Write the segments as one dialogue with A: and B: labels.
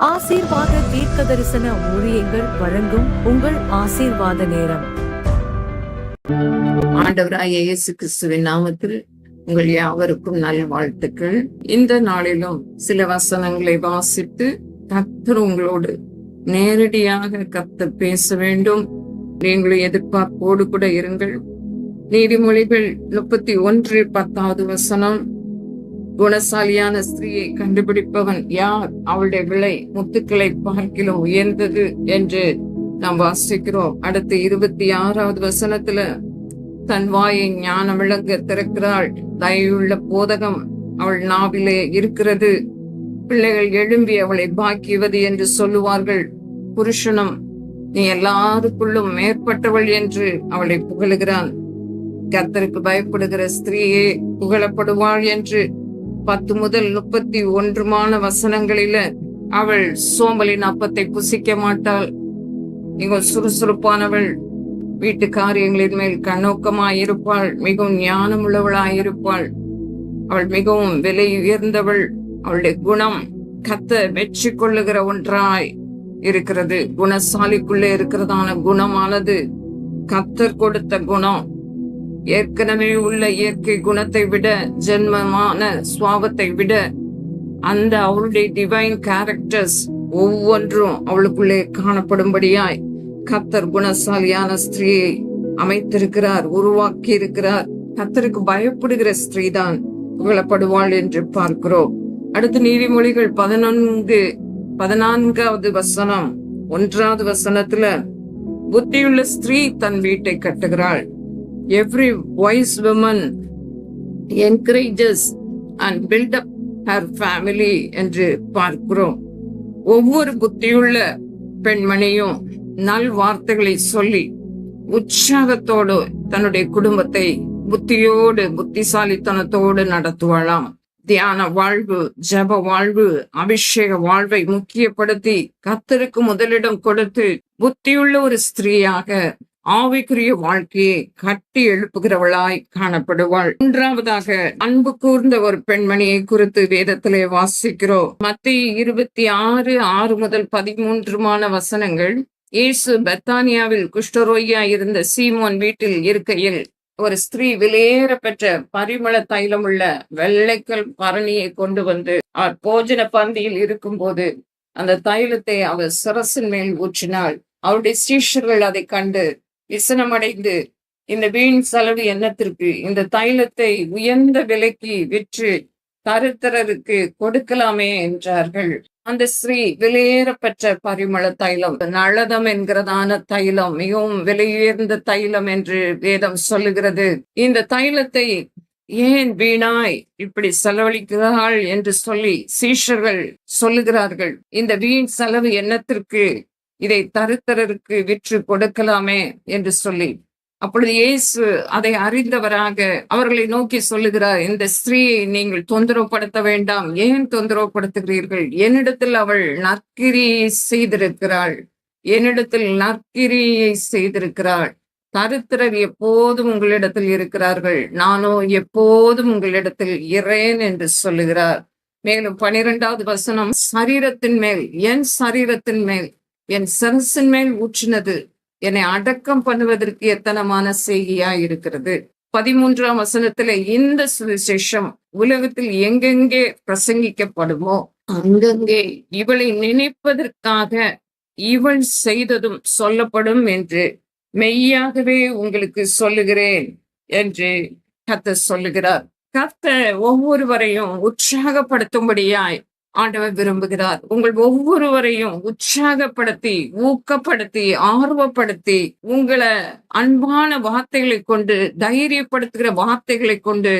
A: ஆசீர்வாத தீர்க்க தரிசன ஊழியங்கள் வழங்கும் உங்கள் ஆசீர்வாத நேரம்.
B: ஆண்டவராகிய இயேசு கிறிஸ்துவின் நாமத்தில் உங்கள் யாவருக்கும் நல்வாழ்த்துக்கள். இந்த நாளிலும் சில வசனங்களை வாசித்து கர்த்தர் உங்களோடு நேரடியாக கர்த்தர் பேச வேண்டும். நீங்களும் எதிர்பார்ப்போடு கூட இருங்கள். நீதிமொழிகள் 31:10 வசனம், குணசாலியான ஸ்திரீயை கண்டுபிடிப்பவன் யார்? அவளுடைய விலை முத்துக்களை பார்க்கிலும் உயர்ந்தது என்று நாம் வாசிக்கிறோம். அடுத்து 26வது வசனத்துல, தன் வாயை ஞானம் விளங்க திறக்கிறாள், தயவுள்ள போதகம் அவள் நாவிலே இருக்கிறது. பிள்ளைகள் எழும்பி அவளை பாக்கியவது என்று சொல்லுவார்கள். புருஷனும் நீ எல்லாருக்குள்ளும் மேற்பட்டவள் என்று அவளை புகழுகிறான். கர்த்தருக்கு பயப்படுகிற ஸ்திரீயே புகழப்படுவாள் என்று 10 முதல் 31 வசனங்களில, அவள் சோம்பலின் அப்பத்தை புசிக்க மாட்டாள். மிகவும் சுறுசுறுப்பானவள், வீட்டு காரியங்களின் மேல் கண்ணோக்கமாயிருப்பாள், மிகவும் ஞானம் உள்ளவளாயிருப்பாள். அவள் மிகவும் விலை உயர்ந்தவள். அவளுடைய குணம் கர்த்தர் மெச்சிக் கொள்ளுகிற ஒன்றாய் இருக்கிறது. குணசாலிக்குள்ளே இருக்கிறதான குணமானது கர்த்தர் கொடுத்த குணம். ஏற்கனவே உள்ள இயற்கை குணத்தை விட, ஜென்மமான சுவாபத்தை விட, அந்த அவளுடைய டிவைன் கேரக்டர்ஸ் ஒவ்வொன்றும் அவளுக்குள்ளே காணப்படும்படியாய் கர்த்தர் குணசாலியான ஸ்திரீயை அமைத்திருக்கிறார், உருவாக்கி இருக்கிறார். கர்த்தருக்கு பயப்படுகிற ஸ்திரீதான் புகழப்படுவாள் என்று பார்க்கிறோம். அடுத்து நீதிமொழிகள் 14வது வசனம், 1வது வசனத்துல, புத்தியுள்ள ஸ்திரீ தன் வீட்டை கட்டுகிறாள். Every wise woman encourages and build up her family என்று பார்க்கிறோம். ஒவ்வொரு புத்தியுள்ள பெண்மணியும் நல் வார்த்தைகளை சொல்லி உற்சாகத்தோடு தன்னுடைய குடும்பத்தை புத்தியோடு புத்திசாலித்தனத்தோடு நடத்துவாளாம். தியான வாழ்வு, ஜப வாழ்வு, அபிஷேக வாழ்வை முக்கியப்படுத்தி கர்த்தருக்கு முதலிடம் கொடுத்து புத்தியுள்ள ஒரு ஸ்திரீயாக ஆவிக்குரிய வாழ்க்கையை கட்டி எழுப்புகிறவளாய் காணப்படுவாள். 1வதாக அன்பு கூர்ந்த ஒரு பெண்மணியை குறித்து வேதத்திலே வாசிக்கிறோம். மத்தேயு 26:6 முதல் 13 வசனங்கள், இயேசு பெத்தானியாவில் குஷ்டரோகியா இருந்த சீமோன் வீட்டில் இருக்கையில் ஒரு ஸ்திரீ விலையேற பெற்ற பரிமள தைலம் உள்ள வெள்ளைக்கல் பரணியை கொண்டு வந்து அவர் போஜன பந்தியில் இருக்கும் போது அந்த தைலத்தை அவர் சிரசின் மேல் ஊற்றினாள். அவருடைய சீஷர்கள் அதை கண்டு விசனமடைந்து, இந்த வீண் செலவு என்னத்திற்கு? இந்த தைலத்தை உயர்ந்த விலைக்கு விற்று தரித்திரருக்கு கொடுக்கலாமே என்றார்கள். அந்த ஸ்ரீ விலையேறப்பெற்ற பரிமள தைலம், நளதம் என்கிறதான தைலம், மிகவும் விலையுயர்ந்த தைலம் என்று வேதம் சொல்லுகிறது. இந்த தைலத்தை ஏன் வீணாய் இப்படி செலவழிக்கிறாள் என்று சொல்லி சீஷர்கள் சொல்லுகிறார்கள். இந்த வீண் செலவு என்னத்திற்கு? இதை தரித்திரருக்கு விற்று கொடுக்கலாமே என்று சொல்லி. அப்பொழுது இயேசு அதை அறிந்தவராக அவர்களை நோக்கி சொல்லுகிறார், இந்த ஸ்திரீயை நீங்கள் தொந்தரவுப்படுத்த வேண்டாம். ஏன் தொந்தரவுப்படுத்துகிறீர்கள்? என்னிடத்தில் அவள் நற்கிரியை செய்திருக்கிறாள். என்னிடத்தில் நற்கிரியை செய்திருக்கிறாள். தரித்திரர் எப்போதும் உங்களிடத்தில் இருக்கிறார்கள், நானோ எப்போதும் உங்களிடத்தில் இரேன் என்று சொல்லுகிறார். மேலும் 12வது வசனம், சரீரத்தின் மேல், என் சரீரத்தின் மேல், என் சிரசின் மேல் ஊற்றினது என்னை அடக்கம் பண்ணுவதற்கு எத்தனமான செய்தியாய் இருக்கிறது. 13ஆம் வசனத்திலே, இந்த சுவிசேஷம் உலகத்தில் எங்கெங்கே பிரசங்கிக்கப்படுமோ அங்கங்கே இவளை நினைப்பதற்காக இவள் செய்ததும் சொல்லப்படும் என்று மெய்யாகவே உங்களுக்கு சொல்லுகிறேன் என்று கர்த்தர் சொல்லுகிறார். கர்த்தர் ஒவ்வொருவரையும் உற்சாகப்படுத்தும்படியாய் ஆண்டவர் விரும்புகிறார். உங்கள் ஒவ்வொருவரையும் உற்சாகப்படுத்தி, ஊக்கப்படுத்தி, ஆர்வப்படுத்தி, உங்களை அன்பான வார்த்தைகளை கொண்டு, தைரியப்படுத்துகிற வார்த்தைகளை கொண்டு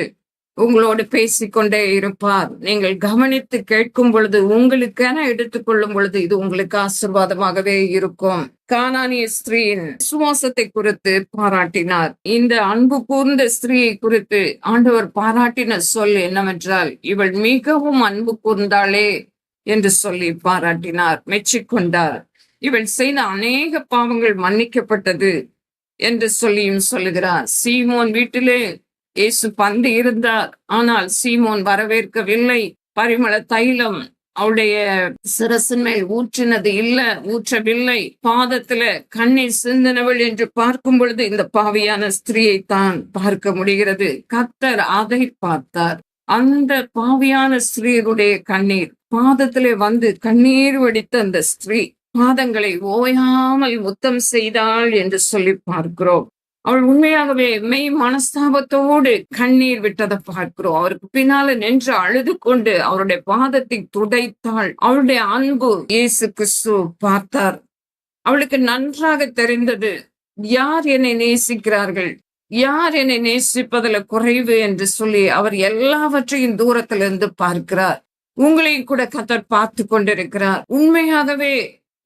B: உங்களோடு பேசிக்கொண்டே இருப்பார். நீங்கள் கவனித்து கேட்கும் பொழுது, உங்களுக்கென எடுத்துக்கொள்ளும் பொழுது இது உங்களுக்கு ஆசீர்வாதமாகவே இருக்கும். கானானிய ஸ்திரீயின் விசுவாசத்தை குறித்து பாராட்டினார். இந்த அன்பு கூர்ந்த ஸ்திரீயை குறித்து ஆண்டவர் பாராட்டின சொல் என்னவென்றால், இவள் மிகவும் அன்பு கூர்ந்தாளே என்று சொல்லி பாராட்டினார், மெச்சிக்கொண்டார். இவள் செய்த அநேக பாவங்கள் மன்னிக்கப்பட்டது என்று சொல்லியும் சொல்லுகிறார். சீமோன் வீட்டிலே இயேசு பந்தி இருந்தார், ஆனால் சீமோன் வரவேற்கவில்லை. பரிமள தைலம் அவளுடைய சிரசின் மேல் ஊற்றவில்லை. பாதத்துல கண்ணீர் சிந்தினவள் என்று பார்க்கும் பொழுது இந்த பாவியான ஸ்திரீயை தான் பார்க்க முடிகிறது. கர்த்தர் அதை பார்த்தார். அந்த பாவியான ஸ்திரீருடைய கண்ணீர் பாதத்திலே வந்து கண்ணீர் வடித்த அந்த ஸ்திரீ பாதங்களை ஓயாமல் முத்தம் செய்தாள் என்று சொல்லி பார்க்கிறோம். அவள் உண்மையாகவே மெய் மனஸ்தாபத்தோடு கண்ணீர் விட்டதை பார்க்கிறோம். அவருக்கு பின்னால நின்று அழுது கொண்டு அவருடைய பாதத்தை துடைத்தாள். அவளுடைய அன்பு இயேசு கிறிஸ்து பார்த்தார். அவளுக்கு நன்றாக தெரிந்தது, யார் என்னை நேசிக்கிறார்கள், யார் என்னை நேசிப்பதில் குறைவு என்று சொல்லி அவர் எல்லாவற்றையும் தூரத்திலிருந்து பார்க்கிறார். உங்களையும் கூட கர்த்தர் பார்த்து கொண்டிருக்கிறார். உண்மையாகவே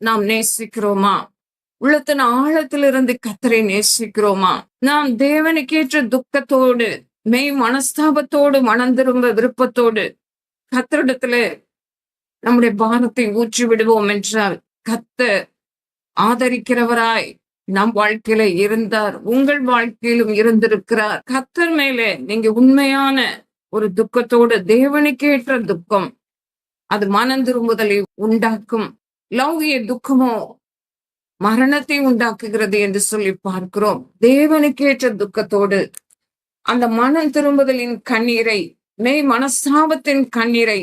B: நாம் நேசிக்கிறோமா? உள்ளத்தின் ஆழத்திலிருந்து கர்த்தரை நேசிக்கிறோமா? நாம் தேவனுக்கேற்ற துக்கத்தோடு மெய் மனஸ்தாபத்தோடு மனம் திரும்ப விருப்பத்தோடு கர்த்தரிடத்துல நம்முடைய பாரத்தை ஊற்றி விடுவோம் என்றால் கர்த்தர் ஆதரிக்கிறவராய் நம் வாழ்க்கையில இருந்தார். உங்கள் வாழ்க்கையிலும் இருந்திருக்கிறார். கர்த்தர் மேலே நீங்க உண்மையான ஒரு துக்கத்தோடு, தேவனுக்கேற்ற துக்கம், அது மனம் திரும்புதலை உண்டாக்கும். லௌகிய துக்கமோ மரணத்தை உண்டாக்குகிறது என்று சொல்லி பார்க்கிறோம். தேவனுக்கேற்ற துக்கத்தோடு அந்த மனம் திரும்புதலின் கண்ணீரை, மெய் மனஸ்தாபத்தின் கண்ணீரை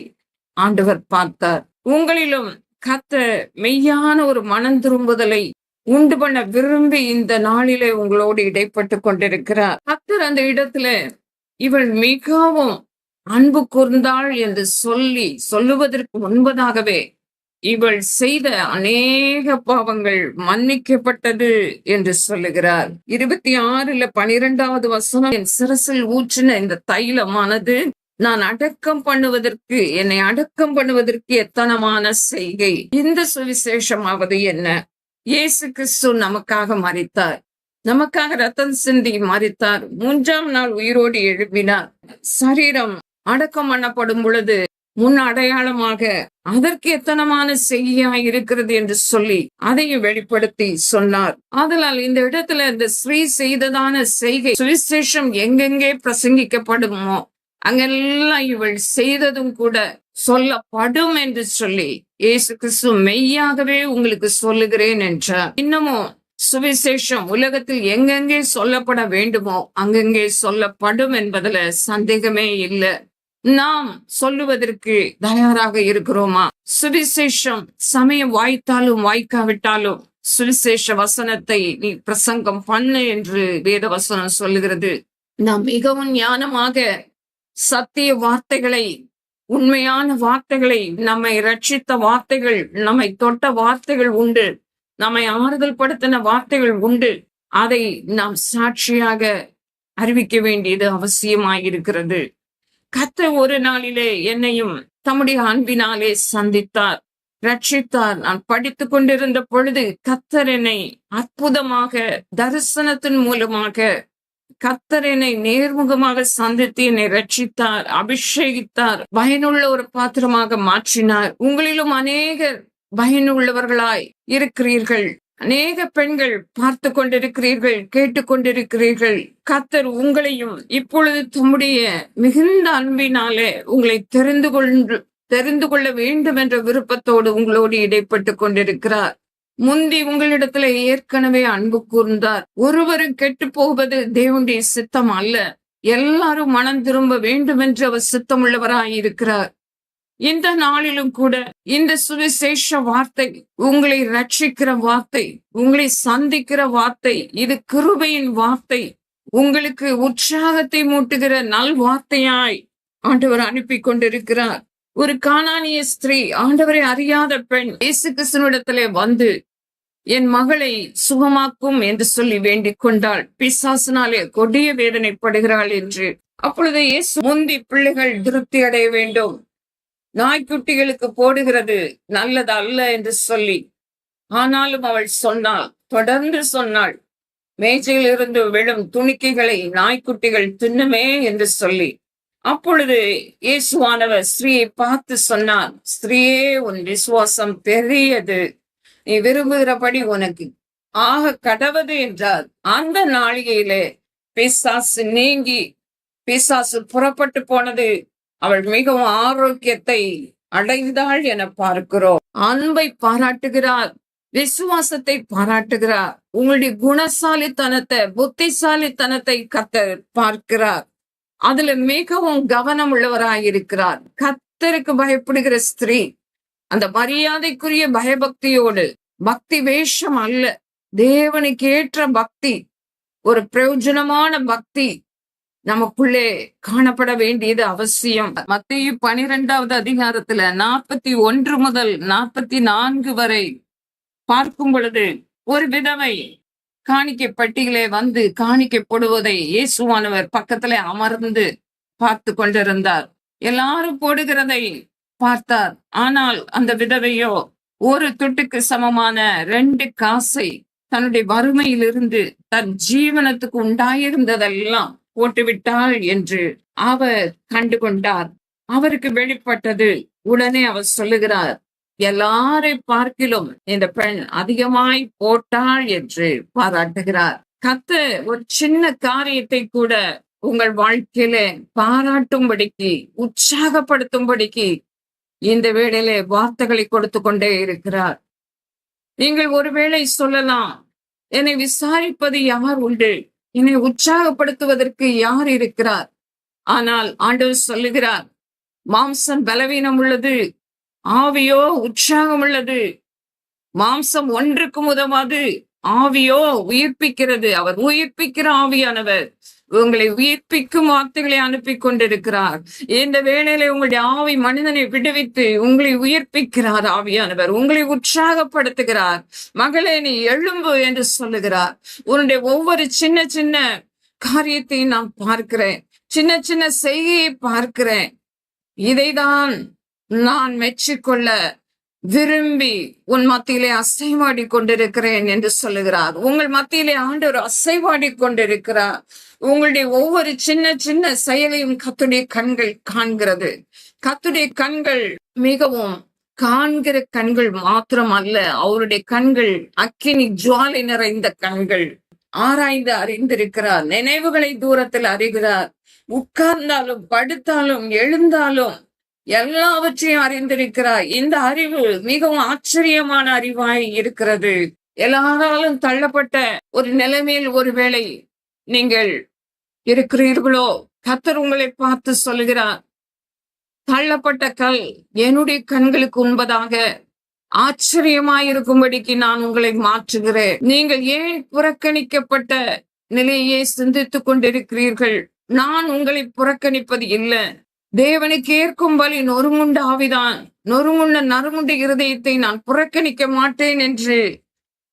B: ஆண்டவர் பார்த்தார். உங்களிலும் கர்த்தர் மெய்யான ஒரு மனம் திரும்புதலை உண்டு பண்ண விரும்பி இந்த நாளிலே உங்களோடு இடைப்பட்டு கொண்டிருக்கிறார். கர்த்தர் அந்த இடத்துல இவள் மிகவும் அன்பு கூர்ந்தாள் என்று சொல்லுவதற்கு முன்பதாகவே இவள் செய்த அநேக பாவங்கள் மன்னிக்கப்பட்டது என்று சொல்லுகிறார். 26 12வது வசனம், என் சிரசில் ஊற்றின இந்த தைலமானது என்னை அடக்கம் பண்ணுவதற்கு எத்தனமான செய்கை. இந்த சுவிசேஷமாவது என்ன? இயேசு கிறிஸ்து நமக்காக மரித்தார், நமக்காக ரத்தம் சிந்தி மரித்தார், 3ஆம் நாள் உயிரோடு எழுப்பினார். சரீரம் அடக்கம் பண்ணப்படும் பொழுது முன் அடையாளமாக அதற்கு எத்தனமான செய்கையாய் இருக்கிறது என்று சொல்லி அதையும் வெளிப்படுத்தி சொன்னார். ஆதலால் இந்த இடத்துல இந்த ஸ்ரீ செய்ததான செய்கை சுவிசேஷம் எங்கெங்கே பிரசங்கிக்கப்படுமோ அங்கெல்லாம் இவள் செய்ததும் கூட சொல்லப்படும் என்று சொல்லி இயேசு கிறிஸ்து மெய்யாகவே உங்களுக்கு சொல்லுகிறேன் என்றார். இன்னமும் சுவிசேஷம் உலகத்தில் எங்கெங்கே சொல்லப்பட வேண்டுமோ அங்கெங்கே சொல்லப்படும் என்பதுல சந்தேகமே இல்லை. நாம் சொல்லுவதற்கு தயாராக இருக்கிறோமா? சுவிசேஷம் சமயம் வாய்த்தாலும் வாய்க்காவிட்டாலும் சுவிசேஷ வசனத்தை நீ பிரசங்கம் பண்ணு என்று வேத வசனம் சொல்லுகிறது. நாம் மிகவும் ஞானமாக சத்திய வார்த்தைகளை, உண்மையான வார்த்தைகளை, நம்மை ரட்சித்த வார்த்தைகள், நம்மை தொட்ட வார்த்தைகள் உண்டு, நம்மை ஆறுதல் படுத்தின வார்த்தைகள் உண்டு. அதை நாம் சாட்சியாக அறிவிக்க வேண்டியது அவசியமாயிருக்கிறது. கர்த்தர் ஒரு நாளிலே என்னையும் தம்முடைய அன்பினாலே சந்தித்தார், ரட்சித்தார். நான் படித்துக் கொண்டிருந்த பொழுது கர்த்தர் என்னை அற்புதமாக தரிசனத்தின் மூலமாக கர்த்தர் என்னை நேர்முகமாக சந்தித்து என்னை ரட்சித்தார், அபிஷேகித்தார், பயனுள்ள ஒரு பாத்திரமாக மாற்றினார். உங்களிலும் அநேகர் பயனுள்ளவர்களாய் இருக்கிறீர்கள். அநேக பெண்கள் பார்த்து கொண்டிருக்கிறீர்கள், கேட்டுக்கொண்டிருக்கிறீர்கள். கர்த்தர் உங்களையும் இப்பொழுது தம்முடைய மிகுந்த அன்பினாலே உங்களை தெரிந்து கொள்ள வேண்டும் என்ற விருப்பத்தோடு உங்களோடு இடைப்பட்டு கொண்டிருக்கிறார். முந்தி உங்களிடத்துல ஏற்கனவே அன்பு கூர்ந்தார். ஒருவரும் கெட்டு போவது தேவனுடைய சித்தம் அல்ல, எல்லாரும் மனம் திரும்ப வேண்டும் என்று அவர் சித்தமுள்ளவராயிருக்கிறார். இந்த நாளிலும் கூட இந்த சுவிசேஷ வார்த்தை, உங்களை ரட்சிக்கிற வார்த்தை, உங்களை சந்திக்கிற வார்த்தை, இது கிருபையின் வார்த்தை, உங்களுக்கு உற்சாகத்தை மூட்டுகிற நல் வார்த்தையாய் ஆண்டவர் அனுப்பி கொண்டிருக்கிறார். ஒரு கானானிய ஸ்திரீ, ஆண்டவரை அறியாத பெண், இயேசு கிறிஸ்துவிடத்திலே வந்து என் மகளை சுகமாக்கும் என்று சொல்லி வேண்டிக் கொண்டாள். பிசாசினாலே கொடிய வேதனைப்படுகிறாள் என்று. அப்பொழுது இயேசு, முந்தி பிள்ளைகள் திருப்தி அடைய வேண்டும், நாய்க்குட்டிகளுக்கு போடுகிறது நல்லது அல்ல என்று சொல்லி, ஆனாலும் அவள் சொன்னாள், தொடர்ந்து சொன்னாள், மேஜையில் இருந்து விழும் துணிக்கைகளை நாய்க்குட்டிகள் தின்னுமே என்று சொல்லி. அப்பொழுது இயேசுவானவர் ஸ்திரீயை பார்த்து சொன்னார், ஸ்திரீயே, உன் விசுவாசம் பெரியது, நீ விரும்புகிறபடி உனக்கு ஆக கடவது என்றார். அந்த நாளிகையிலே பிசாசு நீங்கி பிசாசு புறப்பட்டு போனது. அவள் மிகவும் ஆரோக்கியத்தை அடைந்தாள் என பார்க்கிறோம். அன்பை பாராட்டுகிறார், விசுவாசத்தை பாராட்டுகிறார். உங்களுடைய குணசாலித்தனத்தை, புத்திசாலித்தனத்தை கர்த்தர் பார்க்கிறார். அதுல மிகவும் கவனம் உள்ளவராயிருக்கிறார். கர்த்தருக்கு பயப்படுகிற ஸ்திரீ அந்த மரியாதைக்குரிய பயபக்தியோடு, பக்தி வேஷம் அல்ல, தேவனுக்கு ஏற்ற பக்தி, ஒரு பிரயோஜனமான பக்தி நமக்குள்ளே காணப்பட வேண்டியது அவசியம். மத்தேயு 12வது அதிகாரத்துல 41 முதல் 44 வரை பார்க்கும் பொழுது, ஒரு விதவை காணிக்கை பட்டியலே வந்து காணிக்கை போடுவதை இயேசுவானவர் பக்கத்திலே அமர்ந்து பார்த்து கொண்டிருந்தார். எல்லாரும் போடுகிறதை பார்த்தார். ஆனால் அந்த விதவையோ ஒரு துட்டுக்கு சமமான 2 காசை தன்னுடைய வறுமையிலிருந்து தன் ஜீவனத்துக்கு உண்டாயிருந்ததெல்லாம் போட்டுவிட்டாள் என்று அவர் கண்டு கொண்டார். அவருக்கு வெளிப்பட்டது. உடனே அவர் சொல்லுகிறார், எல்லாரை பார்க்கிலும் இந்த பெண் அதிகமாய் போட்டாள் என்று பாராட்டுகிறார். கர்த்தர் ஒரு சின்ன காரியத்தை கூட உங்கள் வாழ்க்கையில பாராட்டும்படிக்கு, உற்சாகப்படுத்தும்படிக்கு இந்த வேளையிலே வார்த்தைகளை கொடுத்து கொண்டே இருக்கிறார். நீங்கள் ஒருவேளை சொல்லலாம், என்னை விசாரிப்பது யார் உண்டு, என்னை உற்சாகப்படுத்துவதற்கு யார் இருக்கிறார்? ஆனால் ஆண்டவர் சொல்லுகிறார், மாம்சம் பலவீனம் உள்ளது, ஆவியோ உற்சாகம் உள்ளது. மாம்சம் ஒன்றுக்கும் உதவாது, ஆவியோ உயிர்ப்பிக்கிறது. அவர் உயிர்ப்பிக்கிற ஆவியானவர் உங்களை உயிர்ப்பிக்கும் வார்த்தைகளை அனுப்பி கொண்டிருக்கிறார். இந்த வேளையில உங்களுடைய ஆவி மனிதனை விடுவித்து உங்களை உயிர்ப்பிக்கிறார். ஆவியானவர் உங்களை உற்சாகப்படுத்துகிறார். மகளே, நீ எழும்பு என்று சொல்லுகிறார். உன்னுடைய ஒவ்வொரு சின்ன சின்ன காரியத்தையும் நான் பார்க்கிறேன், சின்ன சின்ன செய்கையை பார்க்கிறேன். இதைதான் நான் மெச்சிக்கொள்ள விரும்பி உன் மத்தியிலே அசைவாடி கொண்டிருக்கிறேன் என்று சொல்லுகிறார். உங்கள் மத்தியிலே ஆண்டவர் அசைவாடி கொண்டிருக்கிறார். உங்களுடைய ஒவ்வொரு சின்ன சின்ன செயலையும் கர்த்தருடைய கண்கள் காண்கிறது. கர்த்தருடைய கண்கள் மிகவும் காண்கிற கண்கள் மாத்திரம் அல்ல, அவருடைய கண்கள் அக்கினி ஜுவாலை நிறைந்த கண்கள். ஆராய்ந்து அறிந்திருக்கிறார். நினைவுகளை தூரத்தில் அறிகிறார். உட்கார்ந்தாலும் படுத்தாலும் எழுந்தாலும் எல்லாவற்றையும் அறிந்திருக்கிறார். இந்த அறிவு மிகவும் ஆச்சரியமான அறிவாய் இருக்கிறது. எல்லாராலும் தள்ளப்பட்ட ஒரு நிலைமையில் ஒருவேளை நீங்கள் இருக்கிறீர்களோ, கர்த்தர் உங்களை பார்த்து சொல்லுகிறார், தள்ளப்பட்ட கல் என்னுடைய கண்களுக்கு உண்பதாக ஆச்சரியமாயிருக்கும்படிக்கு நான் உங்களை மாற்றுகிறேன். நீங்கள் ஏன் புறக்கணிக்கப்பட்ட நிலையே சிந்தித்துக் கொண்டிருக்கிறீர்கள்? நான் உங்களை புறக்கணிப்பது இல்லை. தேவனுக்கு ஏற்கும் பலி நொறுங்குண்ட ஆவிதான், நொறுங்குண்ட நறுங்குண்ட இருதயத்தை நான் புறக்கணிக்க மாட்டேன் என்று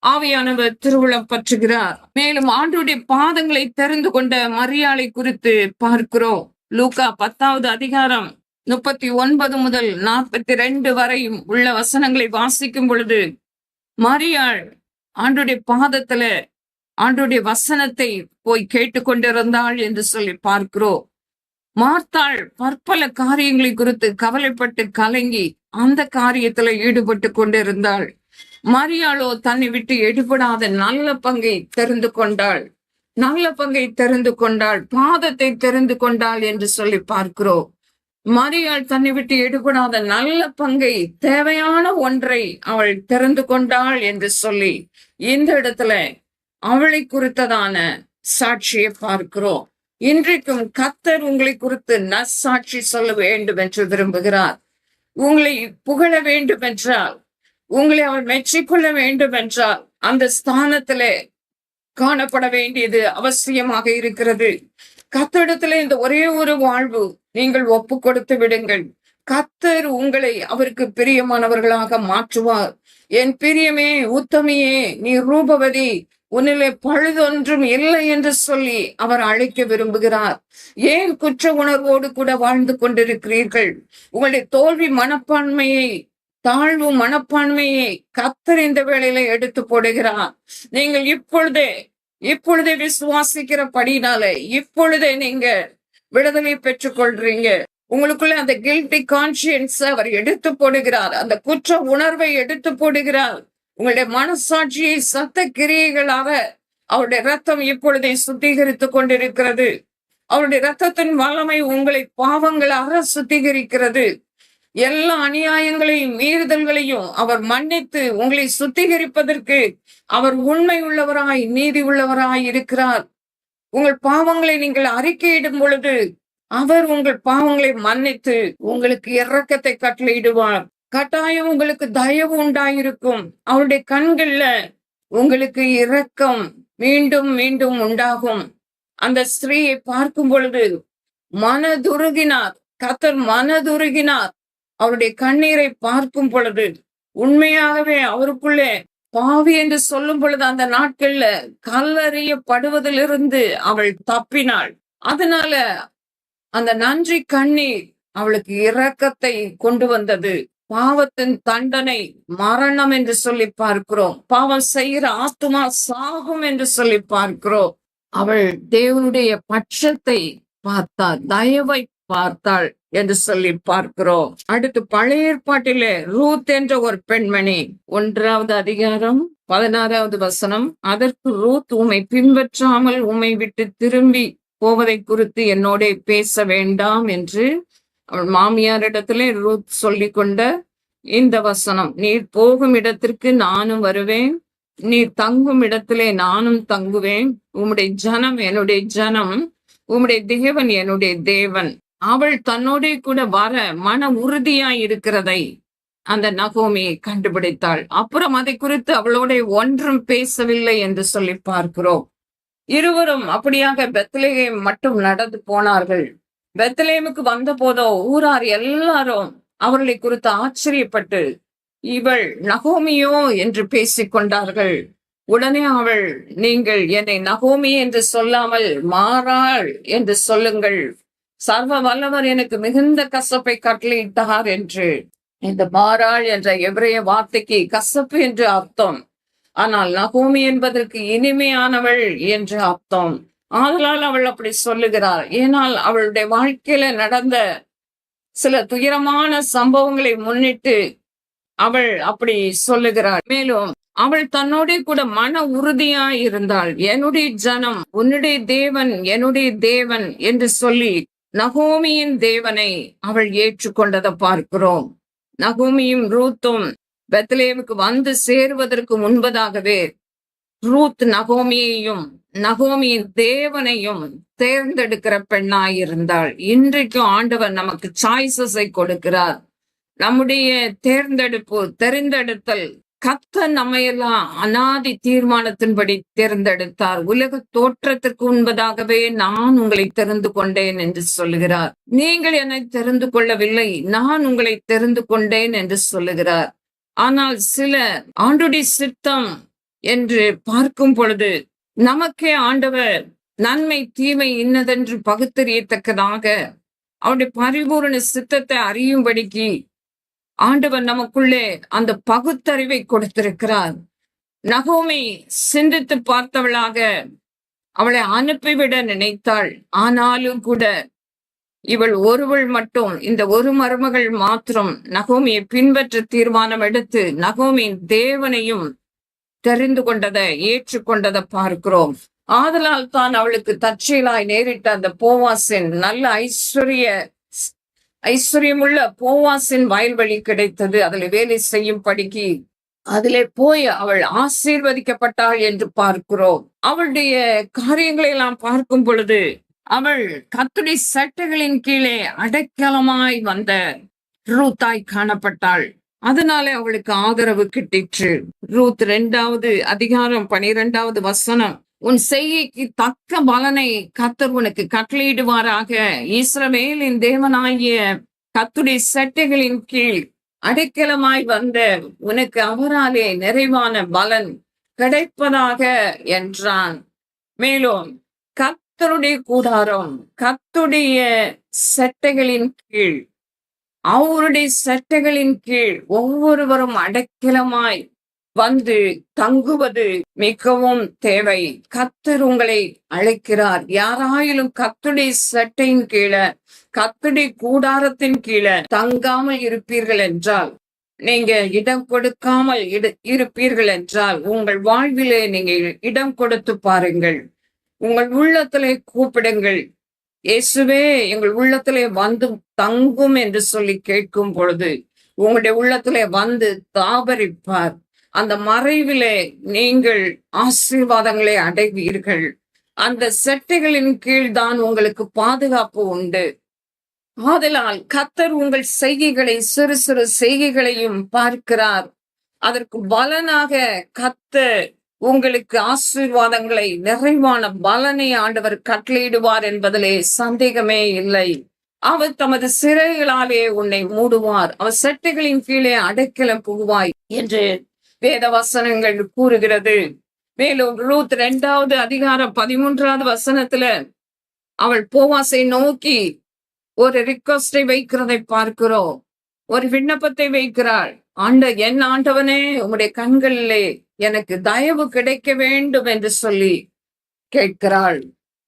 B: ஆவியானவர் திருவுளம் பற்றுகிறார். மேலும் ஆண்டவருடைய பாதங்களை தெரிந்து கொண்ட மரியாளை குறித்து பார்க்கிறோம். லூக்கா 10வது அதிகாரம் 39 முதல் 42 வரையும் உள்ள வசனங்களை வாசிக்கும் பொழுது, மரியாள் ஆண்டவருடைய பாதத்துல ஆண்டவருடைய வசனத்தை போய் கேட்டுக்கொண்டிருந்தாள் என்று சொல்லி பார்க்கிறோம். மார்த்தாள் பற்பல காரியங்களை குறித்து கவலைப்பட்டு கலங்கி அந்த காரியத்துல ஈடுபட்டு கொண்டிருந்தாள். மரியாளோ தன்னை விட்டு எடுபடாத நல்ல பங்கை தெரிந்து கொண்டாள். நல்ல பங்கை தெரிந்து கொண்டாள், பாதத்தை தெரிந்து கொண்டாள் என்று சொல்லி பார்க்கிறோம். மரியாள் தன்னை விட்டு எடுபடாத நல்ல பங்கை, தேவையான ஒன்றை அவள் தெரிந்து கொண்டாள் என்று சொல்லி இந்த இடத்துல அவளை குறித்ததான சாட்சியை பார்க்கிறோம். இன்றைக்கும் கர்த்தர் உங்களை குறித்து நற்சாட்சி சொல்ல வேண்டும் என்று விரும்புகிறார். உங்களை புகழ வேண்டும் என்றால், உங்களை அவர் மெச்சிக்கொள்ள வேண்டும் என்றால், அந்த ஸ்தானத்திலே காணப்பட வேண்டியது அவசியமாக இருக்கிறது. கர்த்தரிடத்திலே இந்த ஒரே ஒரு வாழ்வு நீங்கள் ஒப்பு கொடுத்து விடுங்கள். கர்த்தர் உங்களை அவருக்கு பிரியமானவர்களாக மாற்றுவார். என் பிரியமே, உத்தமியே, நீ ரூபவதி, உன்னிலே பழுதொன்றும் இல்லை என்று சொல்லி அவர் அழைக்க விரும்புகிறார். ஏன் குற்ற உணர்வோடு கூட வாழ்ந்து கொண்டிருக்கிறீர்கள்? உங்களுடைய தோல்வி மனப்பான்மையை, தாழ்வு மனப்பான்மையை கர்த்தர் இந்த வேளையில எடுத்து போடுகிறார். நீங்கள் இப்பொழுதே விசுவாசிக்கிறபடினாலே இப்பொழுதே நீங்க விடுதலை பெற்றுக் கொள்றீங்க. உங்களுக்குள்ள அந்த கில்ட்டி கான்சியன்ஸ் அவர் எடுத்து போடுகிறார். அந்த குற்ற உணர்வை எடுத்து போடுகிறார். உங்களுடைய மனசாட்சியை சத்த கிரியைகளாக அவருடைய ரத்தம் இப்பொழுதே சுத்திகரித்துக் கொண்டிருக்கிறது. அவருடைய ரத்தத்தின் வல்லமை உங்களை பாவங்களாக சுத்திகரிக்கிறது. எல்லா அநியாயங்களையும் மீறுதல்களையும் அவர் மன்னித்து உங்களை சுத்திகரிப்பதற்கு அவர் உண்மை உள்ளவராய் நீதி உள்ளவராய் இருக்கிறார். உங்கள் பாவங்களை நீங்கள் அறிக்கையிடும் பொழுது அவர் உங்கள் பாவங்களை மன்னித்து உங்களுக்கு இரக்கத்தை கட்டளையிடுவார். கட்டாயம் உங்களுக்கு தயவு உண்டாயிருக்கும். அவருடைய கண்கள்ல உங்களுக்கு இரக்கம் மீண்டும் மீண்டும் உண்டாகும். அந்த ஸ்திரீயை பார்க்கும் பொழுது மனதுருகினார். கர்த்தர் மனதுருகினார். அவருடைய கண்ணீரை பார்க்கும் பொழுது உண்மையாகவே அவருக்குள்ளே பாவி என்று சொல்லும் பொழுது அந்த நாட்கள்ல கல்லறியப்படுவதிலிருந்து அவள் தப்பினாள். அதனால அந்த நன்றி கண்ணீர் அவளுக்கு இரக்கத்தை கொண்டு வந்தது. பாவத்தின் தண்டனை மரணம் என்று சொல்லி பார்க்கிறோம். பாவம் செய்கிற ஆத்துமா சாகும் என்று சொல்லி பார்க்கிறோம். அவள் தேவனுடைய பட்சத்தை பார்த்தாள், தயவை பார்த்தாள் என்று சொல்லி பார்க்கிறோம். அடுத்து பழைய ஏற்பாட்டிலே ரூத் என்ற ஒரு பெண்மணி, 1வது அதிகாரம் 16வது வசனம். அதற்கு ரூத், உம்மை பின்பற்றாமல் உம்மை விட்டு திரும்பி போவதை குறித்து என்னோட பேச வேண்டாம் என்று அவள் மாமியாரிடத்திலே ரூத் சொல்லிக் கொண்ட இந்த வசனம். நீர் போகும் இடத்திற்கு நானும் வருவேன், நீர் தங்கும் இடத்திலே நானும் தங்குவேன். உம்முடைய ஜனம் என்னுடைய ஜனம், உம்முடைய தேவன் என்னுடைய தேவன். அவள் தன்னோட கூட வர மன உறுதியாய் இருக்கிறதை அந்த நகோமி கண்டுபிடித்தாள். அப்புறம் அதை குறித்து அவளோட ஒன்றும் பேசவில்லை என்று சொல்லி பார்க்கிறோம். இருவரும் அப்படியாக பெத்லகேம் மட்டும் நடந்து போனார்கள். பெத்லகேமுக்கு வந்த போதோ ஊரார் எல்லாரும் அவர்களை குறித்து ஆச்சரியப்பட்டு இவள் நகோமியோ என்று பேசிக் கொண்டார்கள். உடனே அவள், நீங்கள் என்னை நகோமி என்று சொல்லாமல் மாறாள் என்று சொல்லுங்கள், சர்வ வல்லவர் எனக்கு மிகுந்த கசப்பை கட்டளையிட்டார் என்று. இந்த மாறாள் என்ற எபிரேய வார்த்தைக்கு கசப்பு என்று அர்த்தம். ஆனால் நகோமி என்பதற்கு இனிமையானவள் என்று அர்த்தம். ஆதலால் அவள் அப்படி சொல்லுகிறாள். ஏனால் அவளுடைய வாழ்க்கையில நடந்த சில துயரமான சம்பவங்களை முன்னிட்டு அவள் அப்படி சொல்லுகிறாள். மேலும் அவள் தன்னோட கூட மன உறுதியாய் இருந்தாள். என்னுடைய ஜனம் உன்னுடைய தேவன் என்னுடைய தேவன் என்று சொல்லி நகோமியின் தேவனை அவள் ஏற்றுக்கொண்டதை பார்க்கிறோம். நகோமியும் ரூத்தும் பெத்லகேமுக்கு வந்து சேருவதற்கு முன்பதாகவே ரூத் நகோமியையும் நகோமியின் தேவனையும் தேர்ந்தெடுக்கிற பெண்ணாயிருந்தாள். இன்றைக்கும் ஆண்டவர் நமக்கு சாய்ஸஸை கொடுக்கிறார். நம்முடைய தேர்ந்தெடுப்பு, தெரிந்தெடுத்தல், கர்த்தர் நம்மையெல்லாம் அநாதி தீர்மானத்தின்படி தேர்ந்தெடுத்தார். உலக தோற்றத்திற்கு முன்பதாகவே நான் உங்களை தெரிந்து கொண்டேன் என்று சொல்லுகிறார். நீங்கள் என்னை தெரிந்து கொள்ளவில்லை, நான் உங்களை தெரிந்து கொண்டேன் என்று சொல்லுகிறார். ஆனால் சில ஆண்டுடைய சித்தம் என்று பார்க்கும் பொழுது நமக்கே ஆண்டவர் நன்மை தீமை இன்னதென்று பகுத்தறியத்தக்கதாக அவருடைய பரிபூரண சித்தத்தை அறியும்படிக்கு ஆண்டவர் நமக்குள்ளே அந்த பகுத்தறிவை கொடுத்திருக்கிறார். நகோமி சிந்தித்து பார்த்தவளாக அவளை அனுப்பிவிட நினைத்தாள். ஆனாலும் கூட இவள் ஒருவள் மட்டும், இந்த ஒரு மருமகள் மாத்திரம் நகோமியை பின்பற்ற தீர்மானம் எடுத்து நகோமியின் தேவனையும் தெரிந்து கொண்டதை ஏற்றுக்கொண்டதை பார்க்கிறோம். ஆதலால் தான் அவளுக்கு தற்செயலாய் நேரிட்ட அந்த போவாசின் நல்ல ஐஸ்வர்யமுள்ள போவாசின் வயல்வெளி கிடைத்தது. அதில் வேலை செய்யும் படிக்கு அதிலே போய் அவள் ஆசீர்வதிக்கப்பட்டாள் என்று பார்க்கிறோம். அவளுடைய காரியங்களை எல்லாம் பார்க்கும் பொழுது அவள் கர்த்தருடைய சட்டைகளின் கீழே அடைக்கலமாய் வந்த ரூத்தாய் காணப்பட்டாள். அதனாலே அவளுக்கு ஆதரவு கிட்டிற்று. ரூத் 2வது அதிகாரம் 12வது வசனம். உன் செய்கைக்கு தக்க பலனை கர்த்தர் உனக்கு கட்டளையிடுவாராக. இஸ்ரவேலின் தேவனாகிய கர்த்தருடைய சட்டைகளின் கீழ் அடைக்கலமாய் வந்த உனக்கு அவராலே நிறைவான பலன் கிடைப்பதாக என்றான். மேலும் கர்த்தருடைய கூடாரம், கர்த்தருடைய சட்டைகளின் கீழ், அவருடைய சட்டைகளின் கீழ் ஒவ்வொருவரும் அடைக்கலமாய் வந்து தங்குவது மிகவும் தேவை. கர்த்தர் உங்களை அழைக்கிறார். யாராயிலும் கர்த்தருடைய சட்டையின் கீழே, கர்த்தருடைய கூடாரத்தின் கீழே தங்காமல் இருப்பீர்கள் என்றால், நீங்க இடம் கொடுக்காமல் இருப்பீர்கள் என்றால், உங்கள் வாழ்விலே நீங்க இடம் கொடுத்து பாருங்கள். உங்கள் உள்ளத்திலே கூப்பிடுங்கள். இயேசுவே எங்கள் உள்ளத்திலே வந்து தங்கும் என்று சொல்லி கேட்கும் பொழுது உங்களுடைய உள்ளத்திலே வந்து தாபரிப்பார். அந்த மறைவிலே நீங்கள் ஆசீர்வாதங்களை அடைவீர்கள். அந்த செட்டைகளின் கீழ் தான் உங்களுக்கு பாதுகாப்பு உண்டு. ஆதலால் கர்த்தர் உங்கள் செய்கைகளை, சிறு சிறு செய்கைகளையும் பார்க்கிறார். அதற்கு பலனாக கர்த்தர் உங்களுக்கு ஆசீர்வாதங்களை, நிறைவான பலனை ஆண்டவர் கட்டளையிடுவார் என்பதிலே சந்தேகமே இல்லை. அவர் தமது சிறைகளாலே உன்னை மூடுவார், அவர் செட்டைகளின் கீழே அடைக்கலம் புகுவாய் என்று வேத வசனங்கள் கூறுகிறது. மேலும் ரூத் 2வது அதிகாரம் 13வது வசனத்துல அவள் போவாசை நோக்கி ஒரு ரிக்வெஸ்டை வைக்கிறதை பார்க்கிறோம். ஒரு விண்ணப்பத்தை வைக்கிறாள். என் ஆண்டவனே, உம்முடைய கண்களிலே எனக்கு தயவு கிடைக்க வேண்டும் என்று சொல்லி கேட்கிறாள்.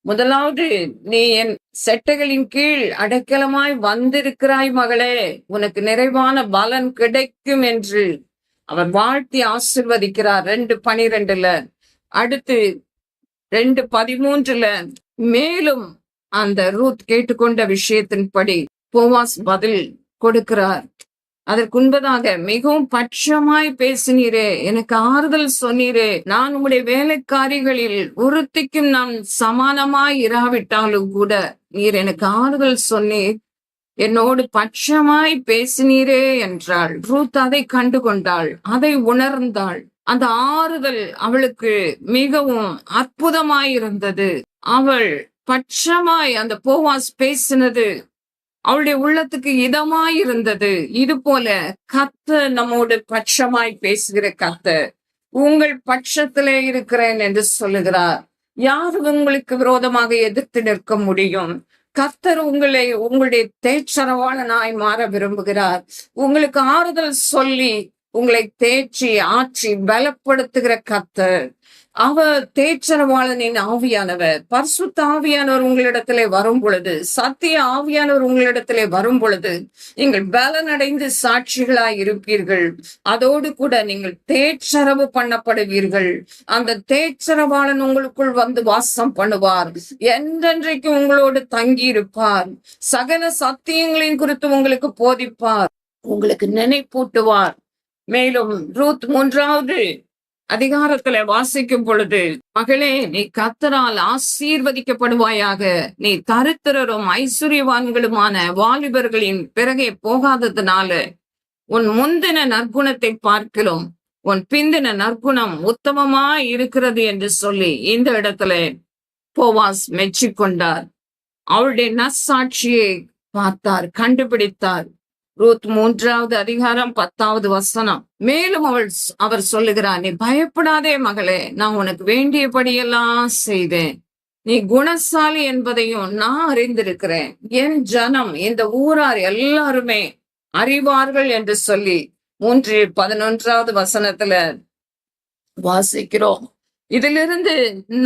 B: முதலாவது, நீ என் செட்டைகளின் கீழ் அடைக்கலமாய் வந்திருக்கிறாய் மகளே, உனக்கு நிறைவான பலன் கிடைக்கும் என்று அவர் வாழ்த்தி ஆசிர்வதிக்கிறார் 2:12. அடுத்து 2:13 மேலும் அந்த ரூத் கேட்டுக்கொண்ட விஷயத்தின்படி போவாஸ் பதில் கொடுக்கிறார். அதற்கு முன்பதாக, மிகவும் பட்சமாய் பேசினீரே, எனக்கு ஆறுதல் சொன்னீரே, நான் உம்முடைய வேலைக்காரிகளில் ஒருத்திக்கும் நான் சமானமாய் இராவிட்டாலும் கூட நீர் எனக்கு ஆறுதல் சொன்னீர், என்னோடு பட்சமாய் பேசினீரே என்றாள். ரூத் அதை கண்டு கொண்டாள், அதை உணர்ந்தாள். அந்த ஆறுதல் அவளுக்கு மிகவும் அற்புதமாயிருந்தது. அவள் பட்சமாய் அந்த போவாஸ் பேசினது அவளுடைய உள்ளத்துக்கு இதமாயிருந்தது. இது போல கர்த்தர் நம்மோடு பட்சமாய் பேசுகிற கர்த்தர், உங்கள் பட்சத்திலே இருக்கிறேன் என்று சொல்லுகிறார். யாரு உங்களுக்கு விரோதமாக எதிர்த்து நிற்க முடியும்? கர்த்தர் உங்களுடைய தேற்றரவாளனாய் மாற விரும்புகிறார். உங்களுக்கு ஆறுதல் சொல்லி உங்களை தேற்றி ஆற்றி பலப்படுத்துகிற கர்த்தர். அவர் தேற்றரவாளனின் ஆவியானவர். பரிசுத்த ஆவியானவர் உங்களிடத்திலே வரும் பொழுது, சத்திய ஆவியானவர் உங்களிடத்திலே வரும் பொழுது நீங்கள் பலனடைந்து சாட்சிகளாய் இருப்பீர்கள். அதோடு கூட நீங்கள் தேற்றரவு பண்ணப்படுவீர்கள். அந்த தேற்றரவாளன் உங்களுக்குள் வந்து வாசம் பண்ணுவார், என்றென்றைக்கு உங்களோடு தங்கி இருப்பார். சகல சத்தியங்களின் குறித்து உங்களுக்கு போதிப்பார், உங்களுக்கு நினைப்பூட்டுவார். மேலும் ரூத் 3வது அதிகாரத்துல வாசிக்கும் பொழுது, மகளே, நீ கர்த்தரால் ஆசீர்வதிக்கப்படுவாயாக, நீ தரித்திரரும் ஐஸ்வர்யவான்களுமான வாலிபர்களின் பிறகே போகாததுனால உன் முந்தின நற்குணத்தை பார்க்கிலும் உன் பிந்தின நற்குணம் உத்தமமாய் இருக்கிறது என்று சொல்லி இந்த இடத்துல போவாஸ் மெச்சிக்கொண்டார். அவளுடைய நற்சாட்சியை பார்த்தார், கண்டுபிடித்தார். ரூத் 3வது அதிகாரம் 10வது வசனம். மேலும் அவர் சொல்லுகிறார், நீ பயப்படாதே மகளே, நான் உனக்கு வேண்டியபடியெல்லாம் செய்தேன். நீ குணசாலி என்பதையும் நான் அறிந்திருக்கிறேன். என் ஜனம், இந்த ஊரார் எல்லாருமே அறிவார்கள் என்று சொல்லி 3:11வது வசனத்துல வாசிக்கிறோம். இதிலிருந்து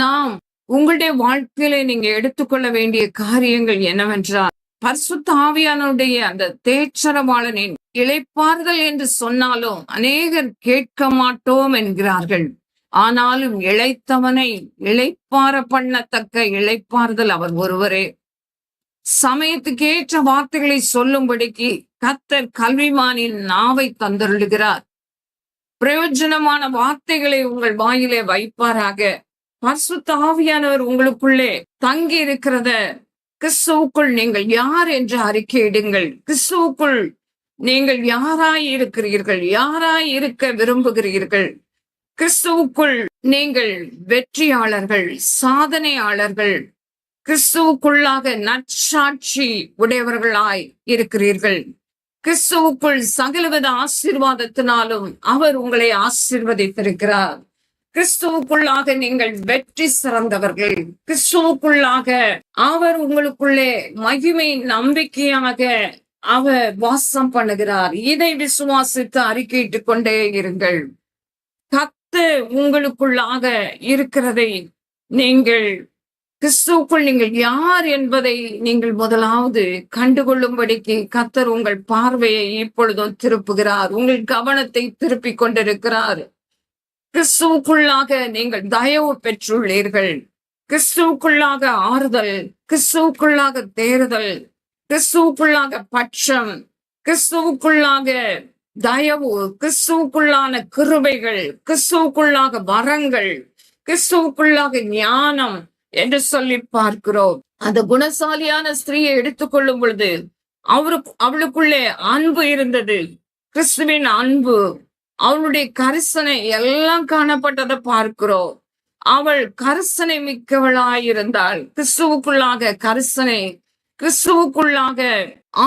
B: நாம் உங்களுடைய வாழ்க்கையில நீங்க எடுத்துக்கொள்ள வேண்டிய காரியங்கள் என்னவென்றால், பரிசுத்த ஆவியானுடைய அந்த தேற்றரவாளனின் இளைப்பாறுதல் என்று சொன்னாலும் அநேகர் கேட்க மாட்டோம் என்கிறார்கள். ஆனாலும் இளைத்தவனை இளைப்பாற பண்ணத்தக்க இளைப்பாறுதல் அவர் ஒருவரே. சமயத்துக்கேற்ற வார்த்தைகளை சொல்லும்படிக்கு கர்த்தர் கல்விமானின் நாவை தந்தருளுகிறார். பிரயோஜனமான வார்த்தைகளை உங்கள் வாயிலே வைப்பாராக. பரிசுத்த ஆவியானவர் உங்களுக்குள்ளே தங்கி இருக்கிறத கிறிஸ்துவுக்குள் நீங்கள் யார் என்று அறிக்கையிடுங்கள். கிறிஸ்துவுக்குள் நீங்கள் யாராய் இருக்கிறீர்கள், யாராய் இருக்க விரும்புகிறீர்கள்? கிறிஸ்துவுக்குள் நீங்கள் வெற்றியாளர்கள், சாதனையாளர்கள், கிறிஸ்துவுக்குள்ளாக நற்சாட்சி உடையவர்களாய் இருக்கிறீர்கள். கிறிஸ்துவுக்குள் சகலவித ஆசீர்வாதத்தினாலும் அவர் உங்களை ஆசீர்வதித்திருக்கிறார். கிறிஸ்துவுக்குள்ளாக நீங்கள் வெற்றி சிறந்தவர்கள். கிறிஸ்துவுக்குள்ளாக அவர் உங்களுக்குள்ளே மகிமை நம்பிக்கையாக அவர் வாசம் பண்ணுகிறார். இதை விசுவாசித்து அறிக்கையிட்டுக் கொண்டே இருங்கள். கர்த்தர் உங்களுக்குள்ளாக இருக்கிறதை நீங்கள், கிறிஸ்துவுக்குள் நீங்கள் யார் என்பதை நீங்கள் முதலாவது கண்டுகொள்ளும்படிக்கு கர்த்தர் உங்கள் பார்வையை இப்பொழுதும் திருப்புகிறார், உங்கள் கவனத்தை திருப்பிக் கொண்டிருக்கிறார். கிறிஸ்துவுக்குள்ளாக நீங்கள் தயவு பெற்றுள்ளீர்கள். கிறிஸ்துவுக்குள்ளாக ஆறுதல், கிறிஸ்துவுக்குள்ளாக தேறுதல், கிறிஸ்துவுக்குள்ளாக பட்சம், கிறிஸ்துவுக்குள்ளாக தயவு, கிறிஸ்துவுக்குள்ளான கிருபைகள், கிறிஸ்துவுக்குள்ளாக வரங்கள், கிறிஸ்துவுக்குள்ளாக ஞானம் என்று சொல்லி பார்க்கிறோம். அந்த குணசாலியான ஸ்திரீயை எடுத்துக்கொள்ளும் பொழுது அவளுக்குள்ளே அன்பு இருந்தது. கிறிஸ்துவின் அன்பு, அவளுடைய கரிசனை எல்லாம் காணப்பட்டதை பார்க்கிறோம். அவள் கரிசனை மிக்கவளாயிருந்தாள். கிறிஸ்துவுக்குள்ளாக கரிசனை, கிறிஸ்துவுக்குள்ளாக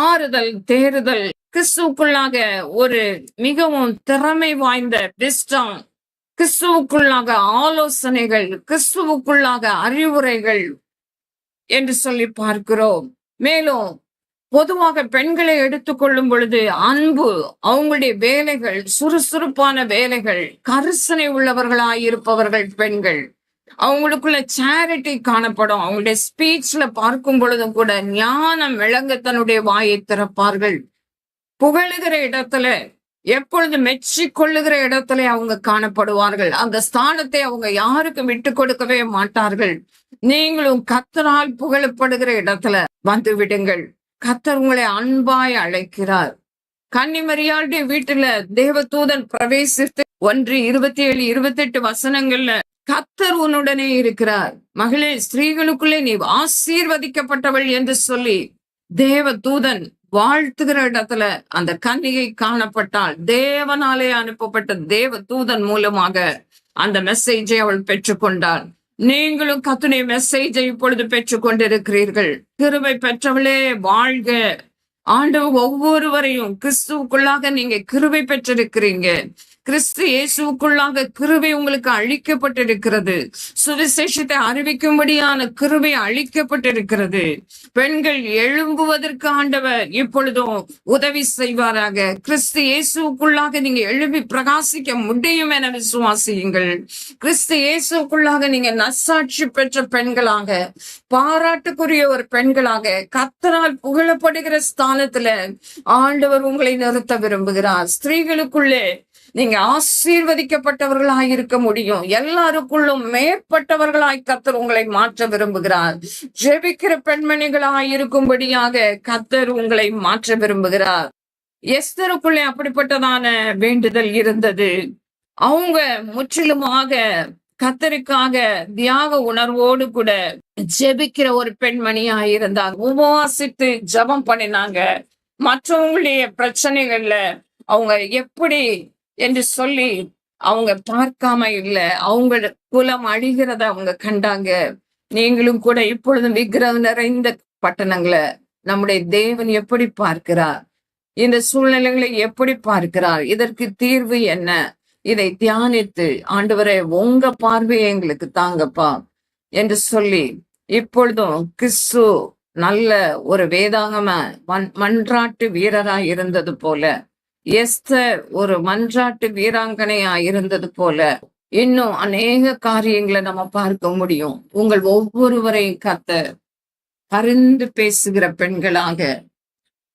B: ஆறுதல், தேறுதல், கிறிஸ்துவுக்குள்ளாக ஒரு மிகவும் திறமை வாய்ந்த விஸ்டம், கிறிஸ்துவுக்குள்ளாக ஆலோசனைகள், கிறிஸ்துவுக்குள்ளாக அறிவுரைகள் என்று சொல்லி பார்க்கிறோம். மேலும் பொதுவாக பெண்களை எடுத்துக்கொள்ளும் பொழுது அன்பு, அவங்களுடைய வேலைகள் சுறுசுறுப்பான வேலைகள், கரிசனை உள்ளவர்களாயிருப்பவர்கள் பெண்கள். அவங்களுக்குள்ள சேரிட்டி காணப்படும். அவங்களுடைய ஸ்பீச்ல பார்க்கும் பொழுதும் கூட ஞானம் விளங்க தன்னுடைய வாயை திறப்பார்கள். புகழுகிற இடத்துல, எப்பொழுது மெச்சி கொள்ளுகிற இடத்துல அவங்க காணப்படுவார்கள். அந்த ஸ்தானத்தை அவங்க யாருக்கும் விட்டு கொடுக்கவே மாட்டார்கள். நீங்களும் கர்த்தரால் புகழப்படுகிற இடத்துல வந்து விடுங்கள். கர்த்தர் உங்களை அன்பாய் அழைக்கிறார். கன்னிமரியாளுடைய வீட்டுல தேவதூதன் பிரவேசித்து 1:27, 28 வசனங்கள்ல கர்த்தர் உன்னுடனே இருக்கிறார், மகளே ஸ்திரீகளுக்குள்ளே நீ ஆசீர்வதிக்கப்பட்டவள் என்று சொல்லி தேவதூதன் வாழ்த்துகிற இடத்துல அந்த கன்னிகை காணப்பட்டாள். தேவனாலே அனுப்பப்பட்ட தேவதூதன் மூலமாக அந்த மெசேஜை அவள் பெற்றுக்கொண்டாள். நீங்களும் கர்த்தருடைய மெசேஜை இப்பொழுது பெற்றுக் கொண்டிருக்கிறீர்கள். கிருபை பெற்றவளே வாழ்க. ஆண்டவர் ஒவ்வொருவரையும் கிறிஸ்துவுக்குள்ளாக நீங்க கிருபை பெற்றிருக்கிறீங்க. கிறிஸ்து இயேசுவுக்குள்ளாக கிருபை உங்களுக்கு அளிக்கப்பட்டிருக்கிறது. சுவிசேஷத்தை அறிவிக்கும்படியான கிருபை அளிக்கப்பட்டிருக்கிறது. பெண்கள் எழும்புவதற்கு ஆண்டவர் இப்பொழுதும் உதவி செய்வாராக. கிறிஸ்து இயேசுவுக்குள்ளாக நீங்க எழுப்பி பிரகாசிக்க முடியும் என விசுவாசியுங்கள். கிறிஸ்து இயேசுக்குள்ளாக நீங்க நற்சாட்சி பெற்ற பெண்களாக, பாராட்டுக்குரிய ஒரு பெண்களாக, கர்த்தரால் புகழப்படுகிற ஸ்தானத்துல ஆண்டவர் உங்களை நிறுத்த விரும்புகிறார். ஸ்திரீகளுக்குள்ளே நீங்க ஆசீர்வதிக்கப்பட்டவர்களாய் இருக்க முடியும். எல்லாருக்குள்ளும் மேற்பட்டவர்களாய் கர்த்தர் உங்களை மாற்ற விரும்புகிறார். ஜெபிக்கிற பெண்மணிகளாய் இருக்கும்படியாக கர்த்தர் உங்களை மாற்ற விரும்புகிறார். எஸ்தருக்குள்ளே அப்படிப்பட்டதான வேண்டுதல் இருந்தது. அவங்க முற்றிலுமாக கர்த்தருக்காக தியாக உணர்வோடு கூட ஜெபிக்கிற ஒரு பெண்மணியாய் இருந்தாங்க. உபவாசித்து ஜெபம் பண்ணினாங்க. மற்றவங்களுடைய பிரச்சனைகள்ல அவங்க எப்படி என்று சொல்லி அவங்க பார்க்காம இல்ல, அவங்க குலம் அழிகிறத அவங்க கண்டாங்க. நீங்களும் கூட இப்பொழுதும் விக்கிரகம் நிறைந்த பட்டணங்களை நம்முடைய தேவன் எப்படி பார்க்கிறார், இந்த சூழ்நிலைகளை எப்படி பார்க்கிறார், இதற்கு தீர்வு என்ன, இதை தியானித்து ஆண்டவரே உங்க பார்வையை எங்களுக்கு தாங்கப்பா என்று சொல்லி இப்பொழுதும் கிறிஸ்து நல்ல ஒரு வேதாகம மன்றாட்டு வீரராய் இருந்தது போல, எஸ்தர் ஒரு மன்றாட்டு வீராங்கனையா இருந்தது போல இன்னும் அநேக காரியங்களை நம்ம பார்க்க முடியும். உங்கள் ஒவ்வொருவரையும் கர்த்தர் பரிந்து பேசுகிற பெண்களாக,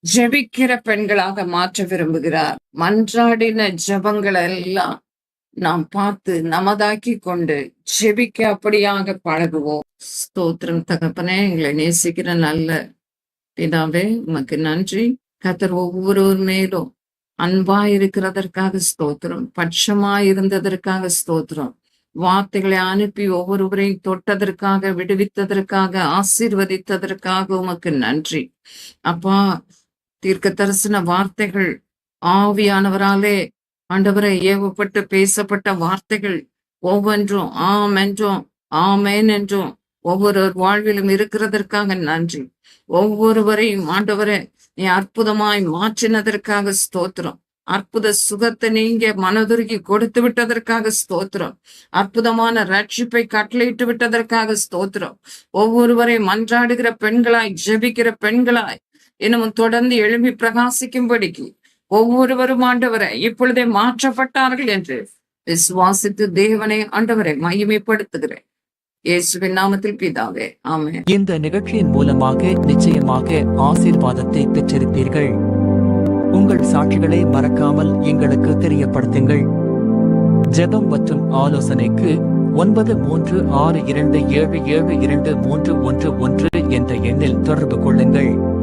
B: ஜெபிக்கிற பெண்களாக மாற்ற விரும்புகிறார். மன்றாடின ஜெபங்களை எல்லாம் நாம் பார்த்து நமதாக்கி கொண்டு ஜெபிக்க அப்படியாக பழகுவோம். ஸ்தோத்திரம் தகப்பனே, எங்களை நேசிக்கிற நல்ல பிதாவே உமக்கு நன்றி. கர்த்தர் ஒவ்வொருவர் மேலும் அன்பா இருக்கிறதற்காக ஸ்தோத்திரம், பட்சமா இருந்ததற்காக ஸ்தோத்திரம், வார்த்தைகளை அனுப்பி ஒவ்வொருவரையும் தொட்டதற்காக, விடுவித்ததற்காக, ஆசீர்வதித்ததற்காக உமக்கு நன்றி அப்பா. தீர்க்க தரிசன வார்த்தைகள் ஆவியானவராலே ஆண்டவரை ஏவப்பட்டு பேசப்பட்ட வார்த்தைகள் ஒவ்வொன்றும் ஆம் என்றும் ஆமேன் என்றும் ஒவ்வொரு வாழ்விலும் இருக்கிறதற்காக நன்றி. ஒவ்வொருவரையும் ஆண்டவரை நீ அற்புதமாய் மாற்றினதற்காக ஸ்தோத்திரம். அற்புத சுகத்தை நீங்க மனதுருகி கொடுத்து விட்டதற்காக ஸ்தோத்திரம். அற்புதமான ரட்சிப்பை கட்டளையிட்டு விட்டதற்காக ஸ்தோத்திரம். ஒவ்வொருவரை மன்றாடுகிற பெண்களாய், ஜெபிக்கிற பெண்களாய் இன்னும் தொடர்ந்து எழும்பி பிரகாசிக்கும்படிக்கு ஒவ்வொருவரும் ஆண்டவரை இப்பொழுதே மாற்றப்பட்டார்கள் என்று விசுவாசித்து தேவனை ஆண்டவரை மகிமைப்படுத்துகிறேன். இயேசுவின் நாமத்தில் பிதாவே, ஆமென்.
C: இந்த நிகழ்ச்சியின் மூலமாக நிச்சயமாக ஆசீர்வாதத்தை பெற்றிருப்பீர்கள். உங்கள் சாட்சிகளை மறக்காமல் எங்களுக்கு தெரியப்படுத்துங்கள். ஜெபம் மற்றும் ஆலோசனைக்கு 9362777231 என்ற எண்ணில் தொடர்பு கொள்ளுங்கள்.